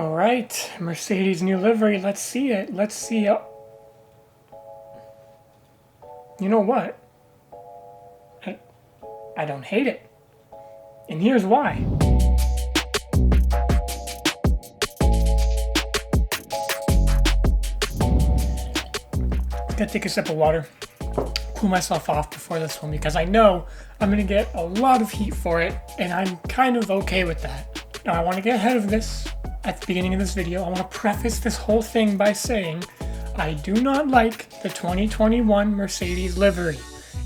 All right, Mercedes new livery. Let's see it. Let's see it. You know what? I don't hate it. And here's why. Gotta take a sip of water, cool myself off before this one, because I know I'm gonna get a lot of heat for it, and I'm kind of okay with that. Now, I want to get ahead of this at the beginning of this video. I want to preface this whole thing by saying I do not like the 2021 Mercedes livery.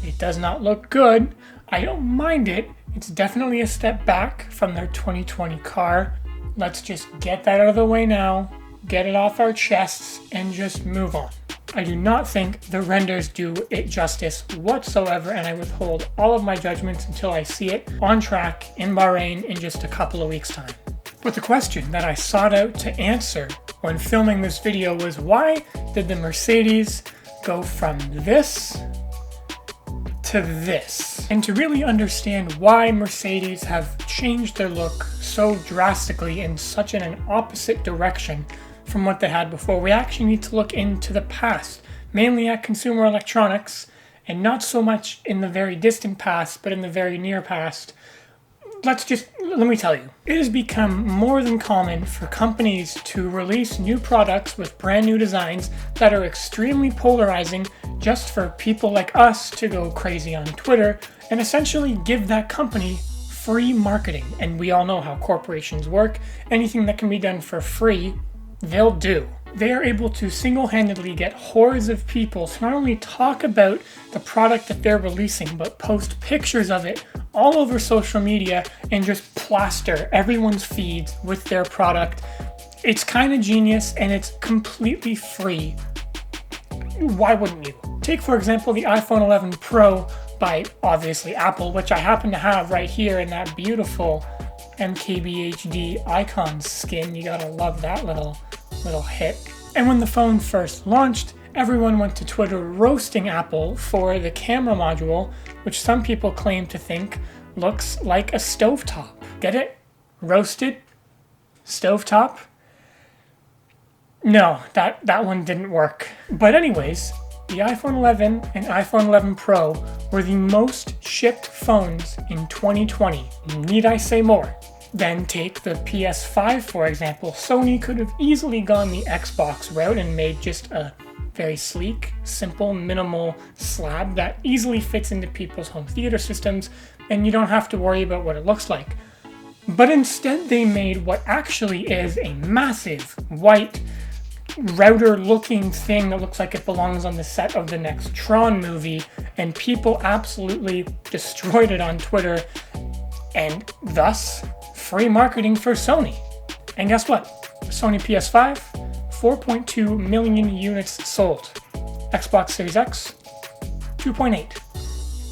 It does not look good. I don't mind it. It's definitely a step back from their 2020 car. Let's just get that out of the way now, get it off our chests, and just move on. I do not think the renders do it justice whatsoever, and I withhold all of my judgments until I see it on track in Bahrain in just a couple of weeks' time. But the question that I sought out to answer when filming this video was, why did the Mercedes go from this to this? And to really understand why Mercedes have changed their look so drastically in such an opposite direction from what they had before, we actually need to look into the past, mainly at consumer electronics, and not so much in the very distant past, but in the very near past. Let me tell you, it has become more than common for companies to release new products with brand new designs that are extremely polarizing just for people like us to go crazy on Twitter and essentially give that company free marketing. And we all know how corporations work. Anything that can be done for free, they'll do. They are able to single-handedly get hordes of people to not only talk about the product that they're releasing, but post pictures of it all over social media and just plaster everyone's feeds with their product. It's kind of genius, and it's completely free. Why wouldn't you? Take, for example, the iPhone 11 Pro by, obviously, Apple, which I happen to have right here in that beautiful MKBHD icon skin. You gotta love that little hit. And when the phone first launched, everyone went to Twitter roasting Apple for the camera module, which some people claim to think looks like a stovetop. Get it? Roasted? Stovetop? No, that one didn't work. But anyways, the iPhone 11 and iPhone 11 Pro were the most shipped phones in 2020. Need I say more? Then take the PS5, for example. Sony could have easily gone the Xbox route and made just a very sleek, simple, minimal slab that easily fits into people's home theater systems, and you don't have to worry about what it looks like. But instead they made what actually is a massive white router-looking thing that looks like it belongs on the set of the next Tron movie, and people absolutely destroyed it on Twitter, and thus free marketing for Sony. And guess what? Sony PS5, 4.2 million units sold. Xbox Series X, 2.8.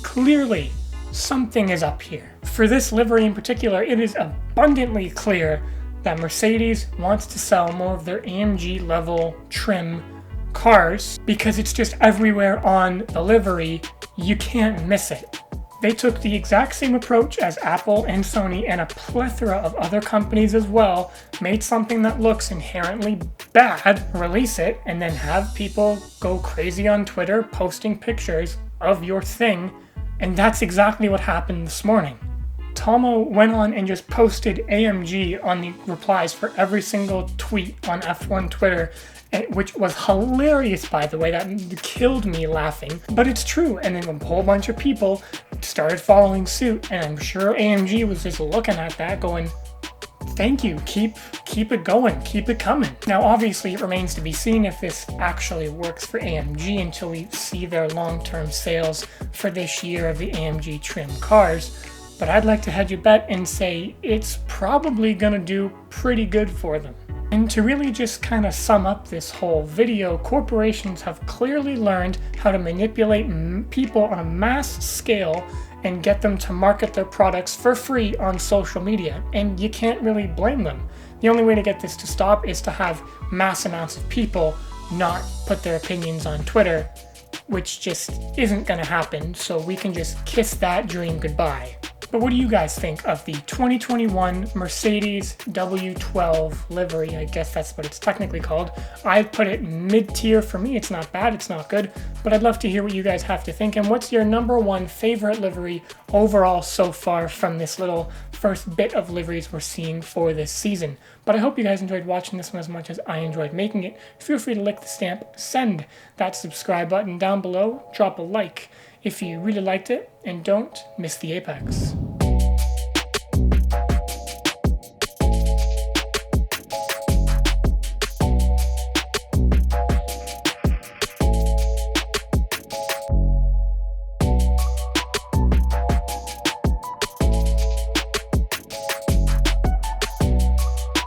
Clearly, something is up here. For this livery in particular, it is abundantly clear that Mercedes wants to sell more of their AMG level trim cars because it's just everywhere on the livery. You can't miss it. They took the exact same approach as Apple and Sony and a plethora of other companies as well, made something that looks inherently bad, release it, and then have people go crazy on Twitter posting pictures of your thing, and that's exactly what happened this morning. Tomo went on and just posted AMG on the replies for every single tweet on F1 Twitter, which was hilarious, by the way. That killed me laughing. But it's true, and then a whole bunch of people started following suit, and I'm sure AMG was just looking at that going, thank you, keep it going, keep it coming. Now obviously it remains to be seen if this actually works for AMG until we see their long-term sales for this year of the AMG trim cars. But I'd like to hedge a bet and say it's probably gonna do pretty good for them. And to really just kind of sum up this whole video, corporations have clearly learned how to manipulate people on a mass scale and get them to market their products for free on social media, and you can't really blame them. The only way to get this to stop is to have mass amounts of people not put their opinions on Twitter, which just isn't going to happen, so we can just kiss that dream goodbye. But what do you guys think of the 2021 Mercedes W12 livery? I guess that's what it's technically called. I'd put it mid-tier for me. It's not bad, it's not good, but I'd love to hear what you guys have to think. And what's your number one favorite livery overall so far from this little first bit of liveries we're seeing for this season? But I hope you guys enjoyed watching this one as much as I enjoyed making it. Feel free to lick the stamp, send that subscribe button down below, drop a like if you really liked it, and don't miss the apex.